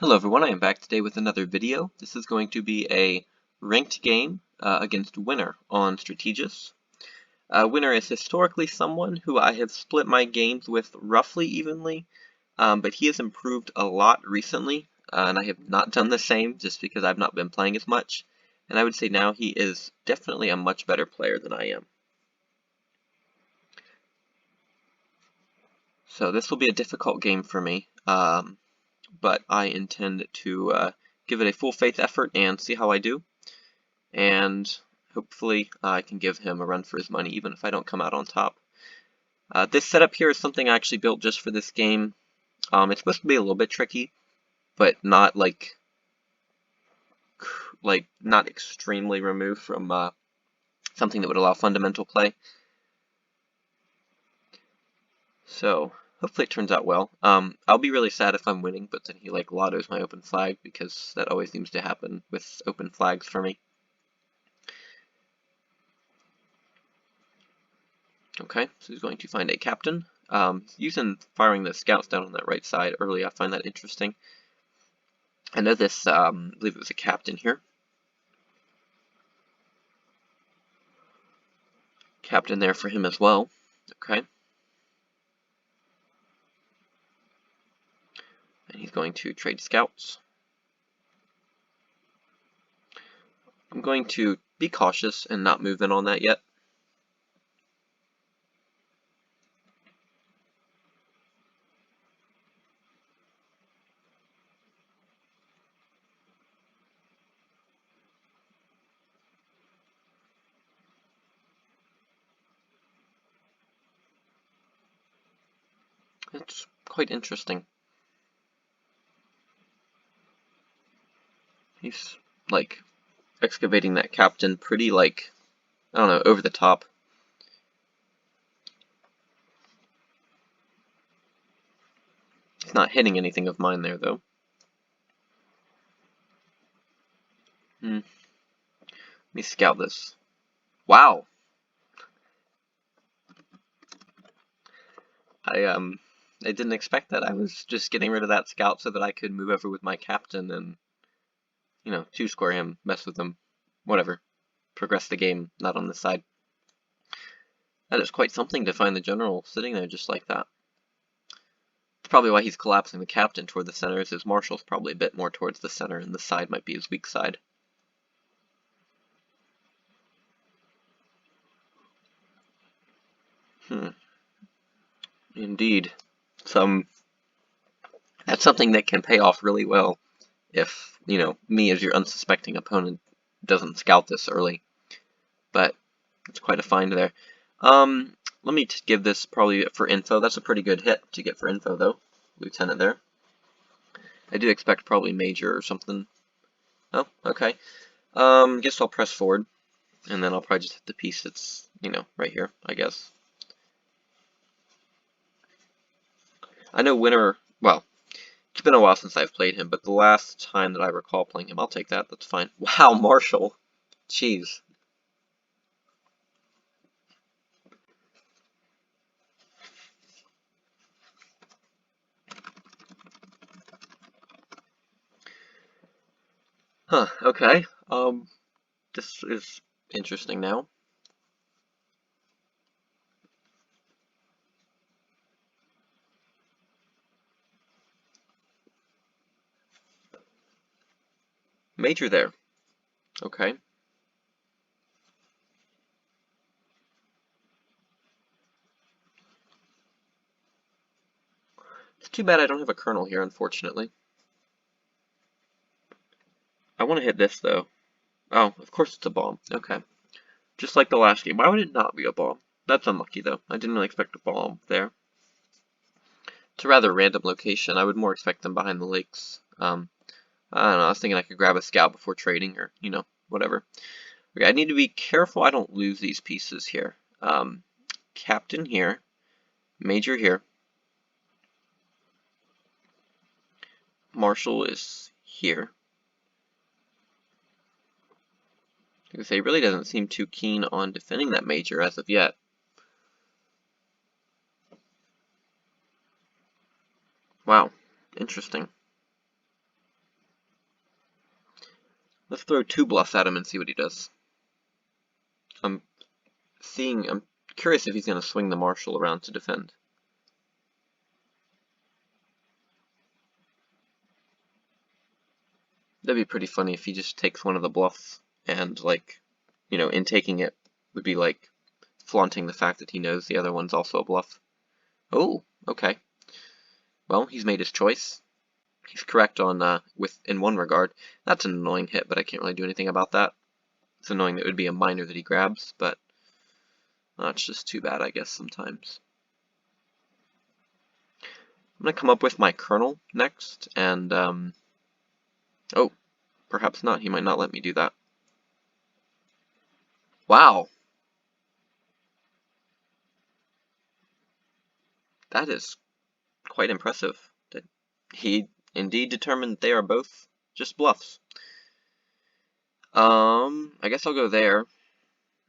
Hello everyone, I am back today with another video. This is going to be a ranked game against Winner on Strategus. Winner is historically someone who I have split my games with roughly evenly, but he has improved a lot recently, and I have not done the same just because I've not been playing as much. And I would say now he is definitely a much better player than I am. So this will be a difficult game for me. But I intend to give it a full faith effort and see how I do. And hopefully I can give him a run for his money, even if I don't come out on top. This setup here is something I actually built just for this game. It's supposed to be a little bit tricky, but not like not extremely removed from something that would allow fundamental play. So hopefully it turns out well. I'll be really sad if I'm winning, but then he like lottos my open flag, because that always seems to happen with open flags for me. Okay, so he's going to find a captain. Using firing the scouts down on that right side early, I find that interesting. I know this, I believe it was a captain here. Captain there for him as well. Okay. And he's going to trade scouts. I'm going to be cautious and not move in on that yet. It's quite interesting. He's like excavating that captain pretty like, I don't know, over the top. He's not hitting anything of mine there though. Let me scout this. Wow. I didn't expect that. I was just getting rid of that scout so that I could move over with my captain and, you know, two-square him, mess with him, whatever. Progress the game, not on this side. That is quite something to find the general sitting there just like that. That's probably why he's collapsing the captain toward the center, as his marshal's probably a bit more towards the center, and the side might be his weak side. Indeed. That's something that can pay off really well if, you know, me as your unsuspecting opponent doesn't scout this early. But it's quite a find there. Let me give this probably for info. That's a pretty good hit to get for info, though. Lieutenant there. I do expect probably major or something. Oh, okay. Guess I'll press forward, and then I'll probably just hit the piece that's, you know, right here, I guess. I know Winner, well, it's been a while since I've played him, but the last time that I recall playing him, I'll take that, that's fine. Wow, Marshal. Jeez. Huh, okay. This is interesting now. Major there. Okay. It's too bad I don't have a colonel here, unfortunately. I want to hit this, though. Oh, of course it's a bomb. Okay. Just like the last game. Why would it not be a bomb? That's unlucky, though. I didn't really expect a bomb there. It's a rather random location. I would more expect them behind the lakes. I don't know. I was thinking I could grab a scout before trading, or, you know, whatever. Okay, I need to be careful I don't lose these pieces here. Captain here. Major here. Marshal is here. Because he really doesn't seem too keen on defending that major as of yet. Wow, interesting. Let's throw 2 bluffs at him and see what he does. I'm curious if he's going to swing the marshal around to defend. That'd be pretty funny if he just takes one of the bluffs and, like, you know, in taking it would be like flaunting the fact that he knows the other one's also a bluff. Oh, okay. Well, he's made his choice. He's correct on in one regard. That's an annoying hit, but I can't really do anything about that. It's annoying that it would be a minor that he grabs, but it's just too bad, I guess, sometimes. I'm going to come up with my kernel next, and, oh, perhaps not. He might not let me do that. Wow. That is quite impressive. That he indeed determined they are both just bluffs. I guess I'll go there.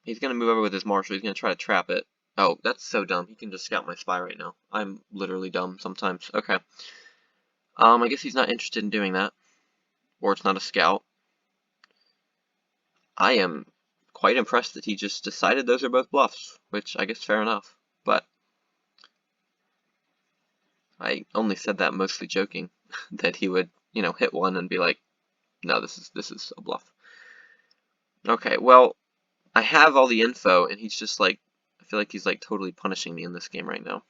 He's going to move over with his marshal. He's going to try to trap it. Oh, that's so dumb. He can just scout my spy right now. I'm literally dumb sometimes. Okay. I guess he's not interested in doing that. Or it's not a scout. I am quite impressed that he just decided those are both bluffs, which I guess fair enough. But I only said that mostly joking, that he would, you know, hit one and be like, no, this is a bluff. Okay, well, I have all the info, and he's just like, I feel like he's like totally punishing me in this game right now.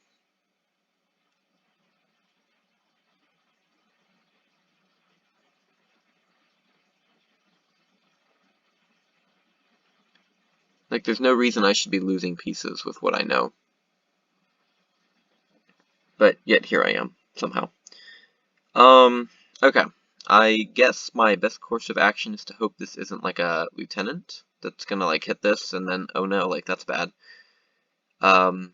Like, there's no reason I should be losing pieces with what I know. But yet here I am, somehow. Okay. I guess my best course of action is to hope this isn't like a lieutenant that's gonna like hit this and then, oh no, like that's bad. I don't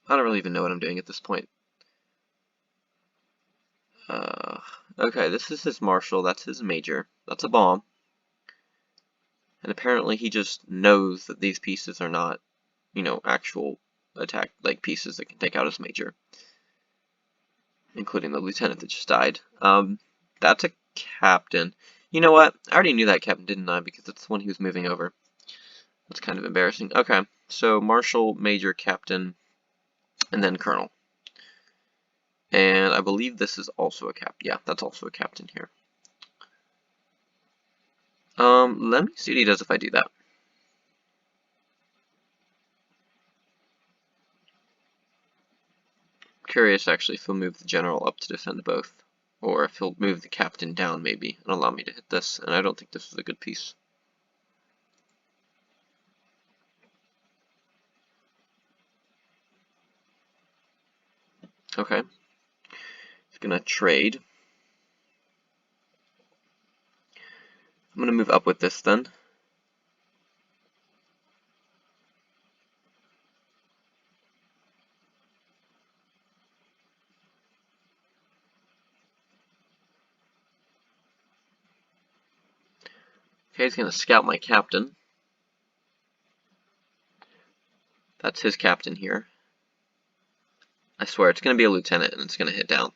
really even know what I'm doing at this point. Okay, this is his marshal, that's his major, that's a bomb. And apparently he just knows that these pieces are not, you know, actual attack, like pieces that can take out his major. Including the lieutenant that just died. That's a captain. You know what? I already knew that captain, didn't I? Because it's the one he was moving over. That's kind of embarrassing. Okay, so marshal, major, captain, and then colonel. And I believe this is also a captain. Yeah, that's also a captain here. Let me see what he does if I do that. Curious, actually, if he'll move the general up to defend both. Or if he'll move the captain down, maybe, and allow me to hit this. And I don't think this is a good piece. Okay. He's gonna trade. I'm gonna move up with this then. Okay, he's gonna scout my captain. That's his captain here. I swear, it's gonna be a lieutenant and it's gonna hit down.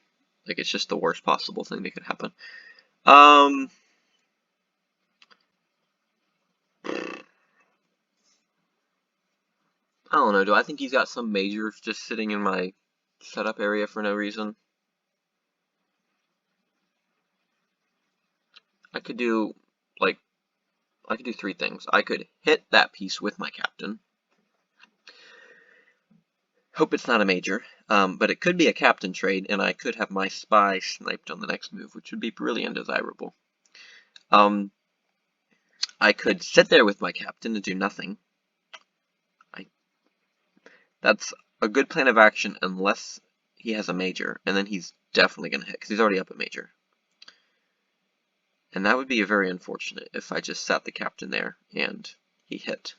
Like, it's just the worst possible thing that could happen. I don't know, do I think he's got some majors just sitting in my setup area for no reason? I could do, like, I could do 3 things. I could hit that piece with my captain. Hope it's not a major, but it could be a captain trade, and I could have my spy sniped on the next move, which would be really undesirable. I could sit there with my captain and do nothing. That's a good plan of action unless he has a major, and then he's definitely going to hit, because he's already up a major. And that would be very unfortunate if I just sat the captain there and he hit.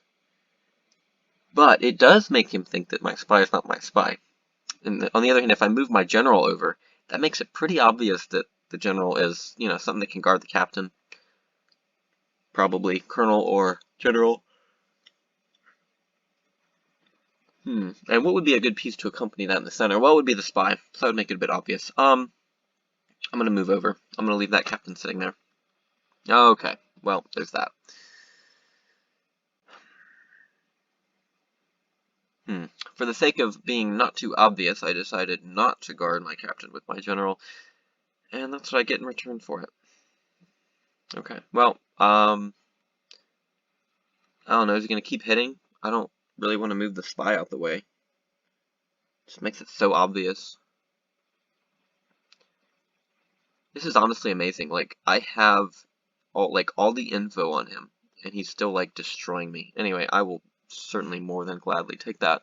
But it does make him think that my spy is not my spy. And on the other hand, if I move my general over, that makes it pretty obvious that the general is, you know, something that can guard the captain. Probably colonel or general. And what would be a good piece to accompany that in the center? Well, it would be the spy, so that would make it a bit obvious. I'm going to move over. I'm going to leave that captain sitting there. Okay, well, there's that. For the sake of being not too obvious, I decided not to guard my captain with my general, and that's what I get in return for it. Okay, well, I don't know, is he going to keep hitting? I don't really want to move the spy out the way. Just makes it so obvious. This is honestly amazing. Like, I have all the info on him, and he's still, like, destroying me. Anyway, I will certainly more than gladly take that.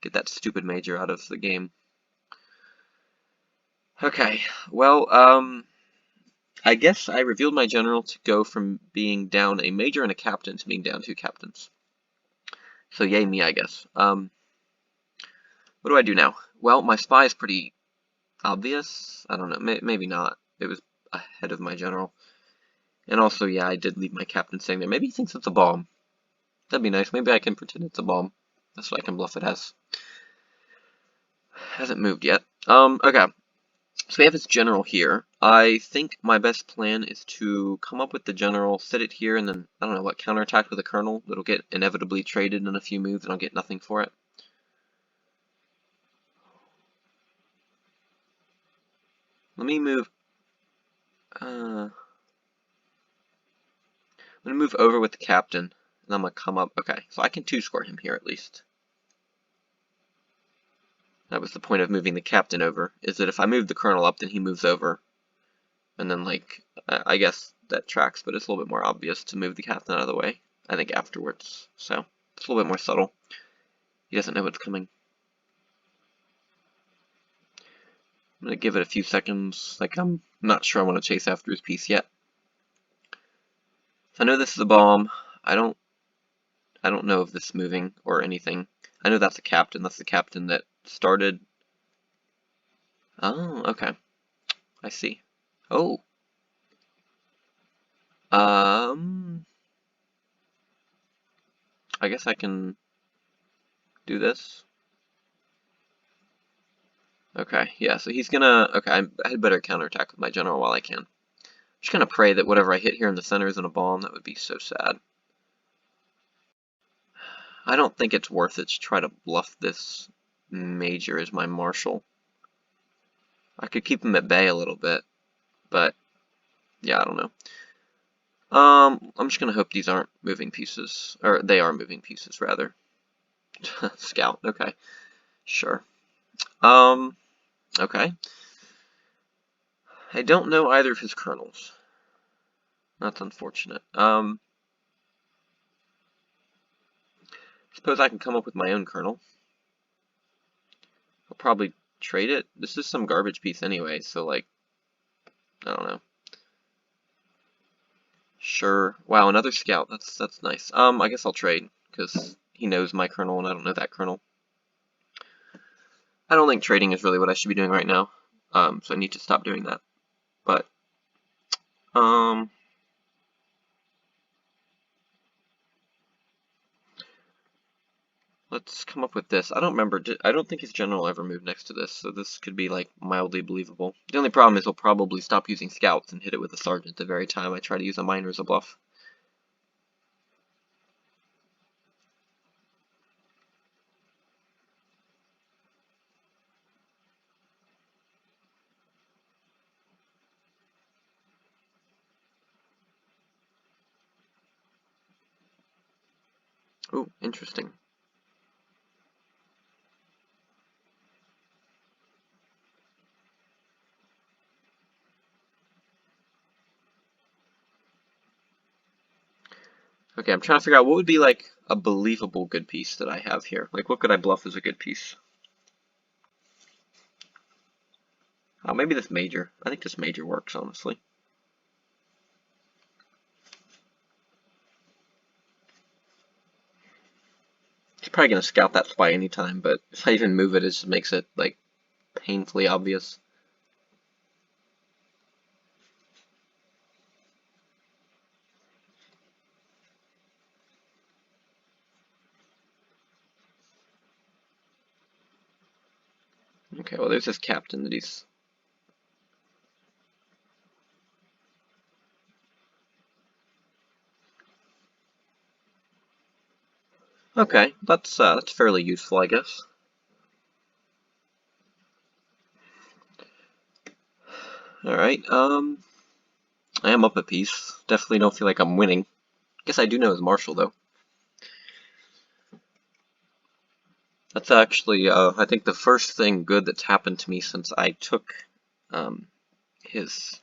Get that stupid major out of the game. Okay, well, I guess I revealed my general to go from being down a major and a captain to being down 2 captains. So yay me, I guess. What do I do now? Well, my spy is pretty obvious. I don't know, maybe not. It was ahead of my general. And also, yeah, I did leave my captain sitting there. Maybe he thinks it's a bomb. That'd be nice. Maybe I can pretend it's a bomb. That's what I can bluff it as. Hasn't moved yet. Okay. So we have his general here. I think my best plan is to come up with the general, sit it here, and then, I don't know, what, counterattack with a colonel that'll get inevitably traded in a few moves and I'll get nothing for it. Let me move, I'm gonna move over with the captain, and I'm gonna come up, okay, so I can 2-score him here at least. That was the point of moving the captain over, is that if I move the colonel up, then he moves over. And then, like, I guess that tracks, but it's a little bit more obvious to move the captain out of the way, I think, afterwards. So, it's a little bit more subtle. He doesn't know what's coming. I'm going to give it a few seconds. Like, I'm not sure I want to chase after his piece yet. So I know this is a bomb. I don't know if this is moving or anything. I know that's a captain. That's the captain that started. Oh, okay. I see. Oh. I guess I can do this. Okay, yeah, so he's gonna... Okay, I had better counterattack with my general while I can. Just gonna pray that whatever I hit here in the center isn't a bomb. That would be so sad. I don't think it's worth it to try to bluff this major as my marshal. I could keep him at bay a little bit, but yeah, I don't know. I'm just gonna hope these aren't moving pieces, or they are moving pieces rather. Scout, okay, sure. Okay. I don't know either of his colonels. That's unfortunate. Suppose I can come up with my own colonel. I'll probably trade it. This is some garbage piece anyway, so like, I don't know. Sure. Wow, another scout. That's nice. I guess I'll trade because he knows my colonel and I don't know that colonel. I don't think trading is really what I should be doing right now. So I need to stop doing that. But let's come up with this. I don't remember. I don't think his general ever moved next to this, so this could be like mildly believable. The only problem is he'll probably stop using scouts and hit it with a sergeant the very time I try to use a miner as a bluff. Oh, interesting. Okay, I'm trying to figure out what would be like a believable good piece that I have here. Like, what could I bluff as a good piece? Oh, maybe this major. I think this major works, honestly. He's probably going to scout that spy anytime, but if I even move it, it just makes it, like, painfully obvious. Okay, well, there's this captain that he's... Okay, that's fairly useful, I guess. Alright, I am up a piece. Definitely don't feel like I'm winning. Guess I do know his marshal, though. That's actually, I think the first thing good that's happened to me since I took his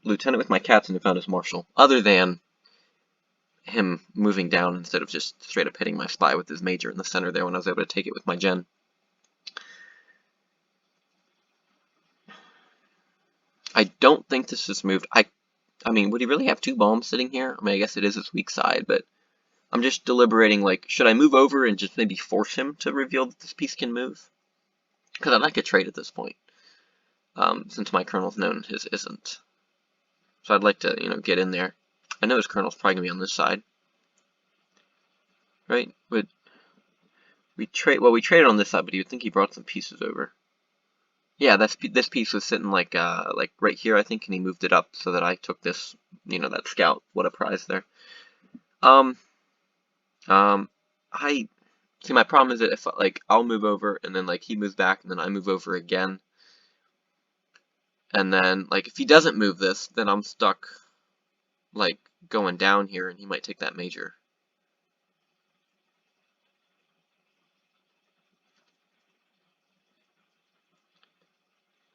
lieutenant with my cats and found his marshal. Other than him moving down instead of just straight up hitting my spy with his major in the center there when I was able to take it with my gen. I don't think this is moved. I mean, would he really have two bombs sitting here? I mean, I guess it is his weak side, but I'm just deliberating, like, should I move over and just maybe force him to reveal that this piece can move? Because I'd like a trade at this point, since my colonel's known his isn't. So I'd like to, get in there. I know his colonel's probably going to be on this side, right? Would we trade? Well, we traded on this side, but you would think he brought some pieces over. Yeah, this piece was sitting like right here, I think, and he moved it up so that I took this, that scout. What a prize there. Um, I see. My problem is that if like I'll move over and then like he moves back and then I move over again, and then like if he doesn't move this, then I'm stuck like going down here, and he might take that major.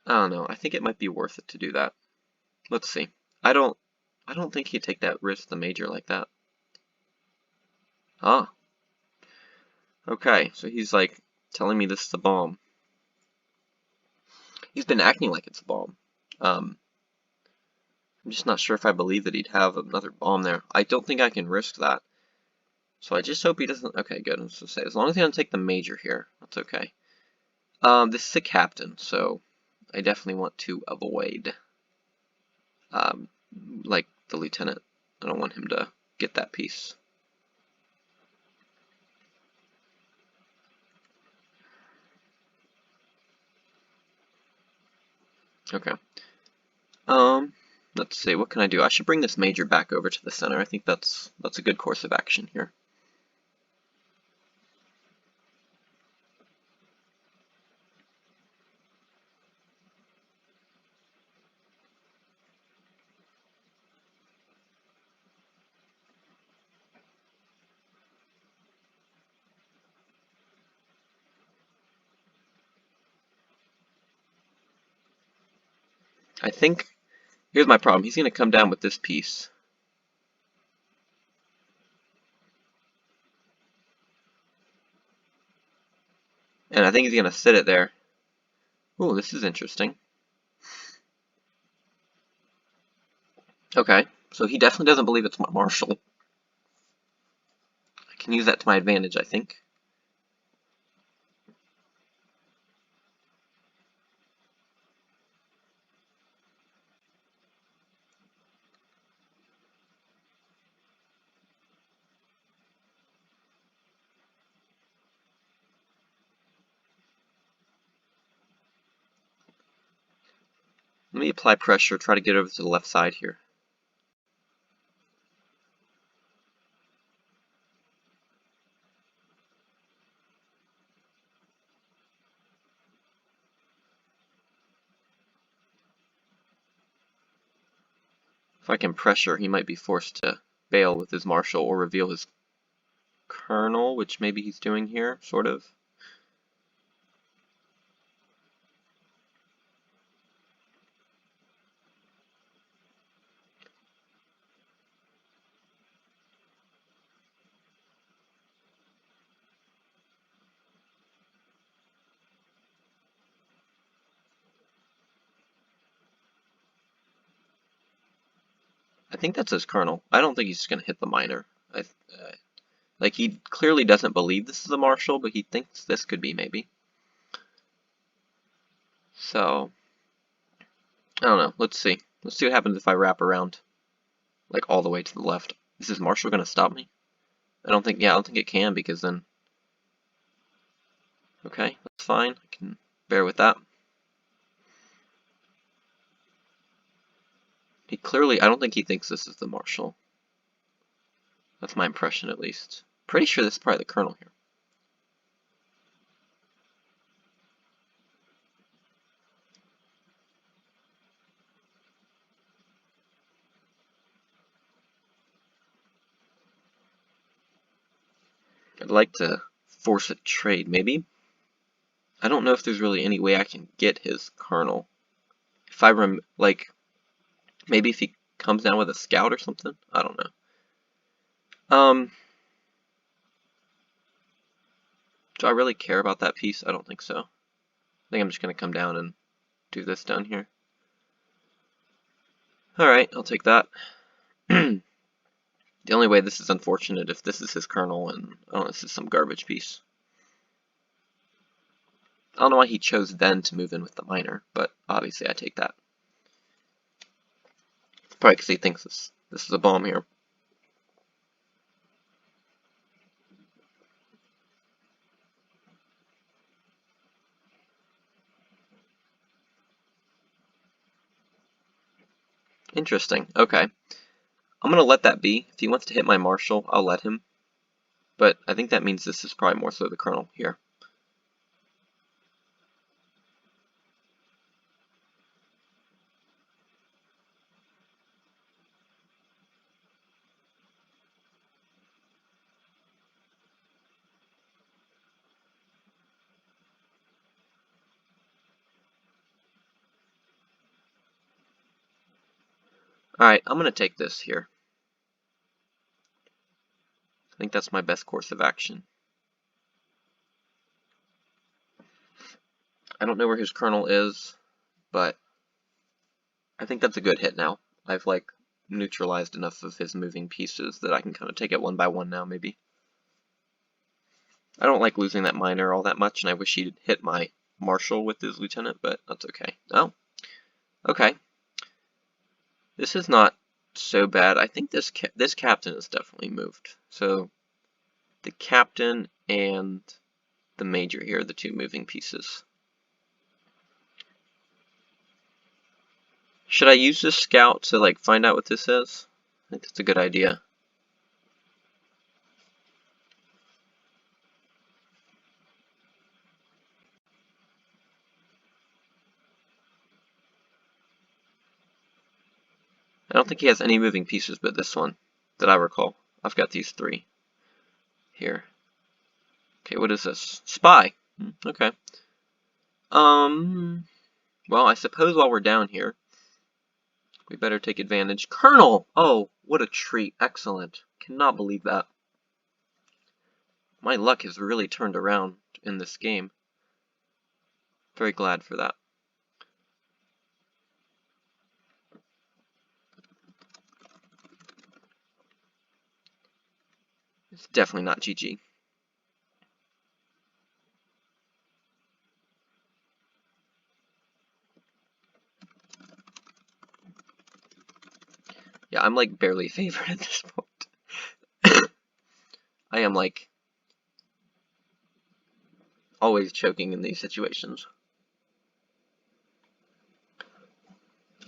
I don't know. I think it might be worth it to do that. Let's see. I don't. I don't think he'd take that risk, the major like that. Ah. Okay. So he's like telling me this is a bomb. He's been acting like it's a bomb. Um, I'm just not sure if I believe that he'd have another bomb there. I don't think I can risk that. So I just hope he doesn't. Okay, good. I was to say, as long as he doesn't take the major here, that's okay. This is a captain, so I definitely want to avoid, um, like the lieutenant. I don't want him to get that piece. Okay. Um, let's see. What can I do? I should bring this major back over to the center. I think that's a good course of action here. I think here's my problem. He's going to come down with this piece. And I think he's going to sit it there. Ooh, this is interesting. Okay, so he definitely doesn't believe it's my marshal. I can use that to my advantage, I think. Let me apply pressure, try to get over to the left side here. If I can pressure, he might be forced to bail with his marshal or reveal his colonel, which maybe he's doing here, sort of. I think that's his colonel. I don't think he's just going to hit the minor. Like, he clearly doesn't believe this is a marshal, but he thinks this could be, maybe. So, I don't know. Let's see. Let's see what happens if I wrap around, like, all the way to the left. Is his marshal going to stop me? I don't think it can, because then... Okay, that's fine. I can bear with that. I don't think he thinks this is the marshal. That's my impression, at least. Pretty sure this is probably the colonel here. I'd like to force a trade, maybe. I don't know if there's really any way I can get his colonel. If I like, maybe if he comes down with a scout or something? I don't know. Do I really care about that piece? I don't think so. I think I'm just going to come down and do this down here. Alright, I'll take that. The only way this is unfortunate if this is his colonel and, oh, this is some garbage piece. I don't know why he chose then to move in with the minor, but obviously I take that. Probably because he thinks this is a bomb here. Interesting. Okay. I'm going to let that be. If he wants to hit my marshal, I'll let him. But I think that means this is probably more so the colonel here. Alright, I'm going to take this here. I think that's my best course of action. I don't know where his colonel is, but I think that's a good hit now. I've, like, neutralized enough of his moving pieces that I can kind of take it one by one now, maybe. I don't like losing that minor all that much, and I wish he'd hit my marshal with his lieutenant, but that's okay. Oh, okay. This is not so bad. I think this captain is definitely moved. So the captain and the major here are the two moving pieces. Should I use this scout to like find out what this is? I think that's a good idea. I don't think he has any moving pieces but this one that I recall. I've got these three here. Okay, what is this? Spy. Okay. Well, I suppose while we're down here, we better take advantage. Colonel! Oh, what a treat. Excellent. Cannot believe that. My luck has really turned around in this game. Very glad for that. It's definitely not GG. Yeah, I'm like barely favored at this point. I am like always choking in these situations.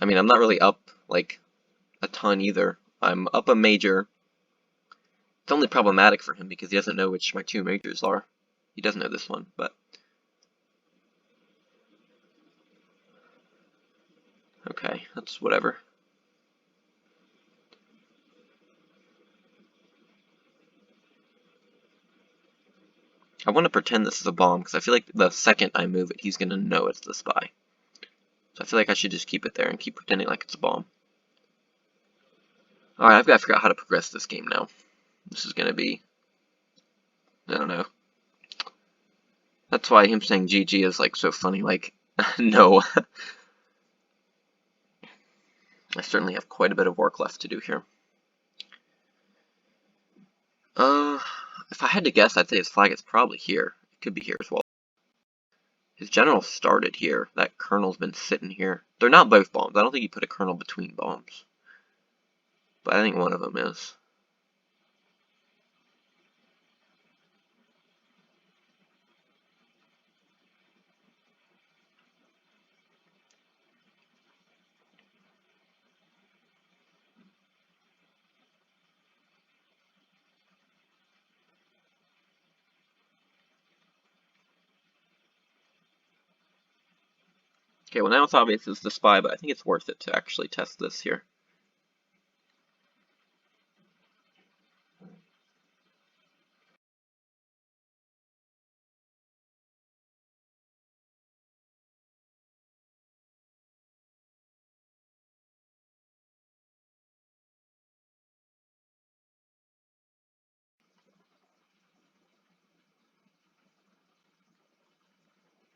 I mean, I'm not really up like a ton either. I'm up a major. It's only problematic for him because he doesn't know which my two majors are. He doesn't know this one, but okay, that's whatever. I want to pretend this is a bomb because I feel like the second I move it, he's going to know it's the spy. So I feel like I should just keep it there and keep pretending like it's a bomb. Alright, I've got to figure out how to progress this game now. This is going to be, I don't know. That's why him saying GG is like so funny, like, no. I certainly have quite a bit of work left to do here. If I had to guess, I'd say his flag is probably here. It could be here as well. His general started here. That colonel's been sitting here. They're not both bombs. I don't think he put a colonel between bombs. But I think one of them is. Okay, well now it's obvious it's the spy, but I think it's worth it to actually test this here.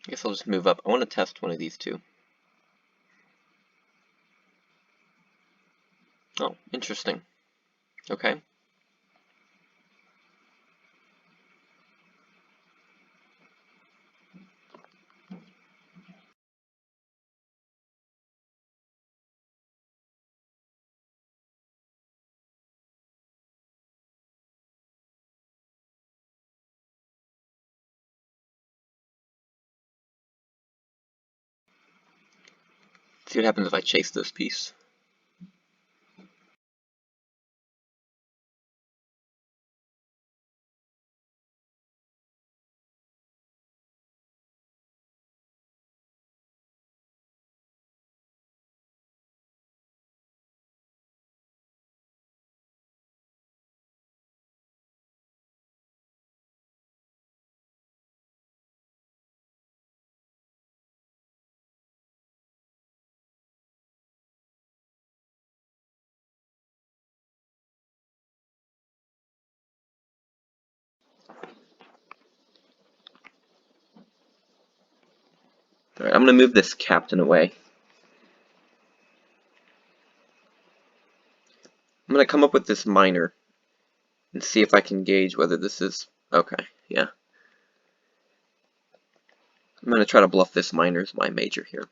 I guess I'll just move up. I want to test one of these two. Oh, interesting. Okay. See what happens if I chase this piece. Alright, I'm going to move this captain away. I'm going to come up with this minor and see if I can gauge whether this is... Okay, yeah. I'm going to try to bluff this minor as my major here.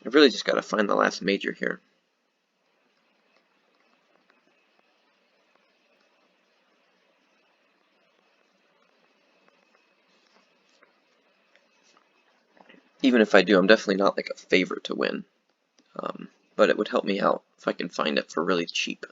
I've really just got to find the last major here. Even if I do, I'm definitely not like a favorite to win. But it would help me out if I can find it for really cheap.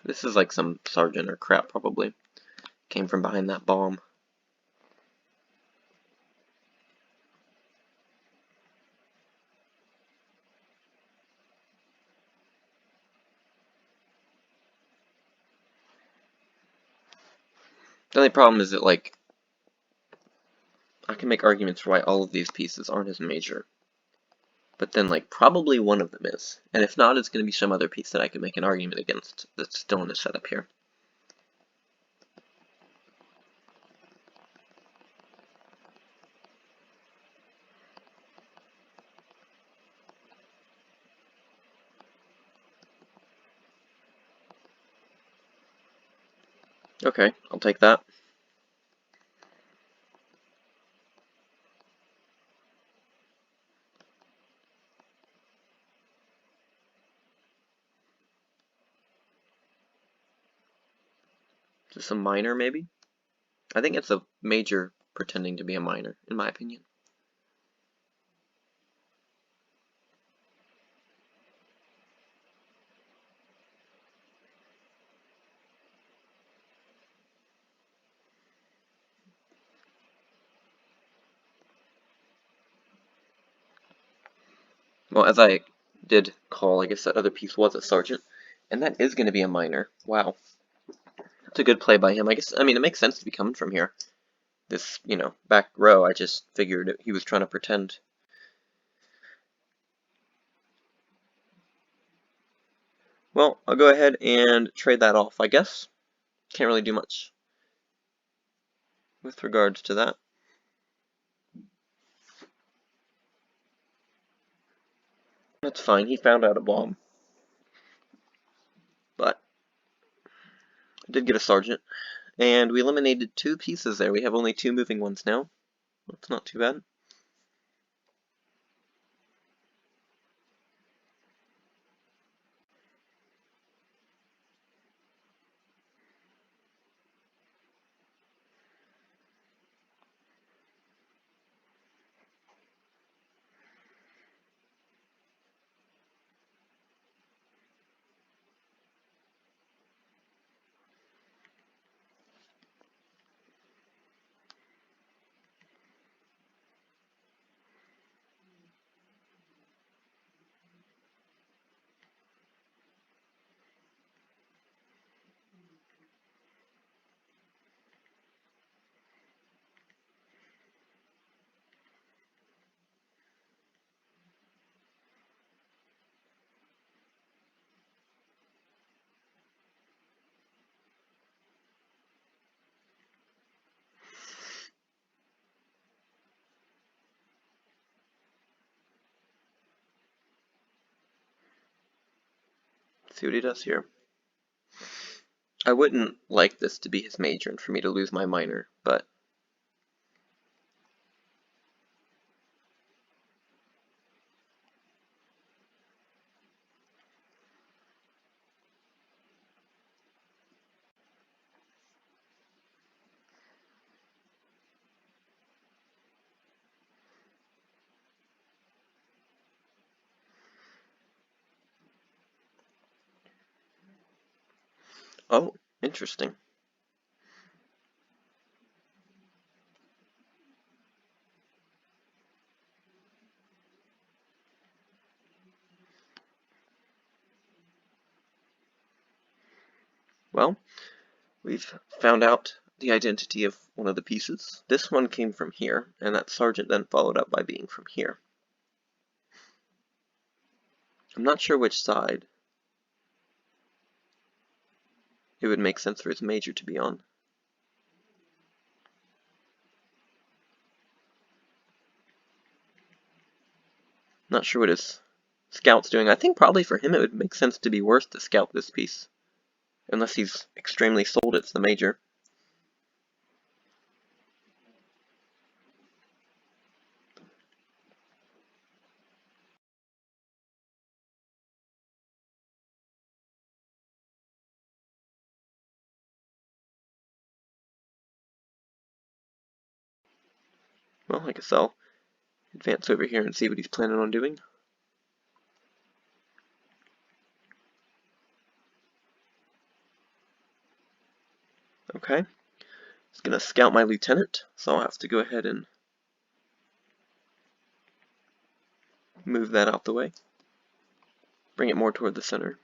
This is like some sergeant or crap, probably. Came from behind that bomb. The only problem is that, like, I can make arguments for why all of these pieces aren't as major. But then, like, probably one of them is. And if not, it's going to be some other piece that I can make an argument against that's still in the setup here. Okay, I'll take that. Is this a minor, maybe? I think it's a major pretending to be a minor, in my opinion. Well, as I did call, I guess that other piece was a sergeant. And that is going to be a minor. Wow. That's a good play by him. I mean, it makes sense to be coming from here. this, back row. I just figured he was trying to pretend. Well, I'll go ahead and trade that off, I guess. Can't really do much with regards to that. That's fine, he found out a bomb. But I did get a sergeant, and we eliminated 2 pieces there. We have only 2 moving ones now. That's not too bad. Let's see what he does here. I wouldn't like this to be his major and for me to lose my minor, but oh, interesting. Well, we've found out the identity of one of the pieces. This one came from here, and that sergeant then followed up by being from here. I'm not sure which side it would make sense for his major to be on. Not sure what his scout's doing. I think probably for him it would make sense to be worse to scout this piece. Unless he's extremely sold it's the major. Well, I guess I'll advance over here and see what he's planning on doing. Okay. He's gonna scout my lieutenant, so I'll have to go ahead and move that out the way. Bring it more toward the center.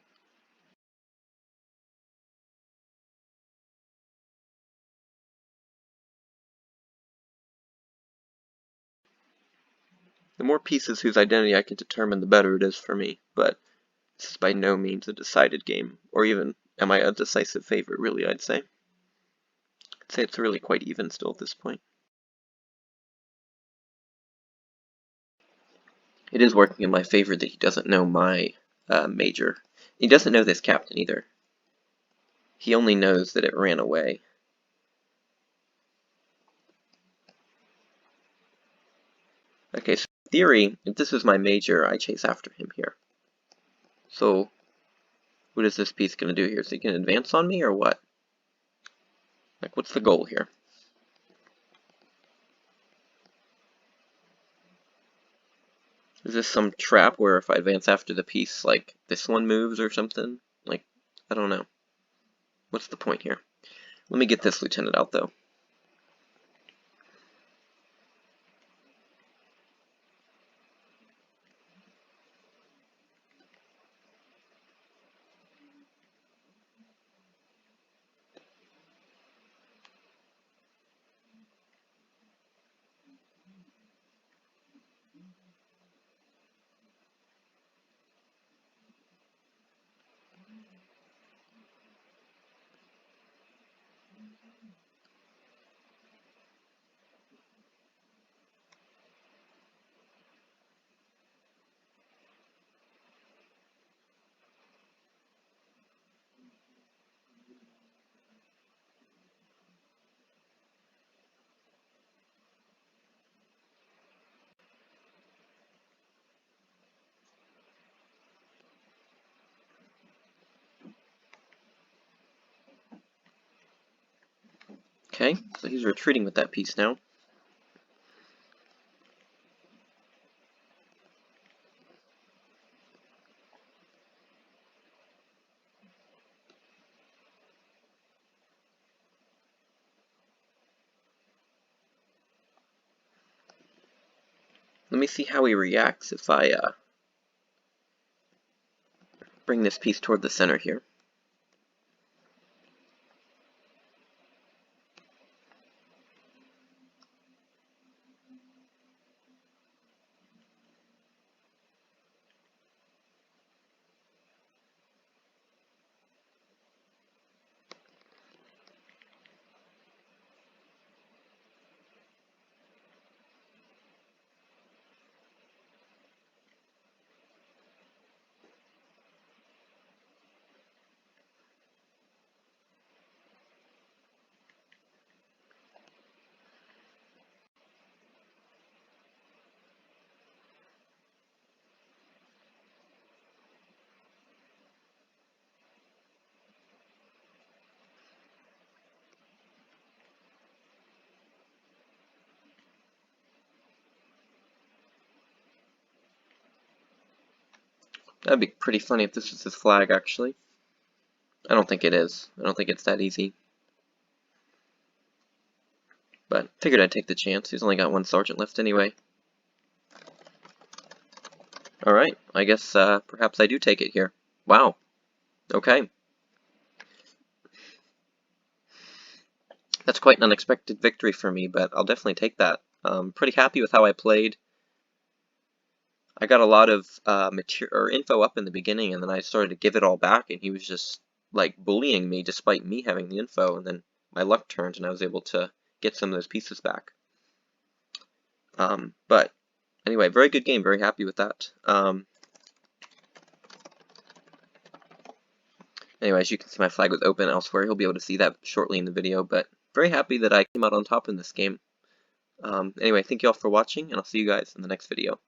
The more pieces whose identity I can determine, the better it is for me, but this is by no means a decided game, or even am I a decisive favorite, really, I'd say. I'd say it's really quite even still at this point. It is working in my favor that he doesn't know my major. He doesn't know this captain either. He only knows that it ran away. Okay, so in theory, if this is my major, I chase after him here. So, what is this piece going to do here? Is he going to advance on me, or what? Like, what's the goal here? Is this some trap where if I advance after the piece, like, this one moves or something? Like, I don't know. What's the point here? Let me get this lieutenant out, though. Okay, so he's retreating with that piece now. Let me see how he reacts if I bring this piece toward the center here. That'd be pretty funny if this was his flag, actually. I don't think it is. I don't think it's that easy. But figured I'd take the chance. He's only got one sergeant left anyway. Alright, I guess perhaps I do take it here. Wow. Okay. That's quite an unexpected victory for me, but I'll definitely take that. Pretty happy with how I played. I got a lot of info up in the beginning, and then I started to give it all back, and he was just like bullying me despite me having the info, and then my luck turned, and I was able to get some of those pieces back. But anyway, very good game. Very happy with that. Anyway, as you can see, my flag was open elsewhere. He'll be able to see that shortly in the video, but very happy that I came out on top in this game. Anyway, thank you all for watching, and I'll see you guys in the next video.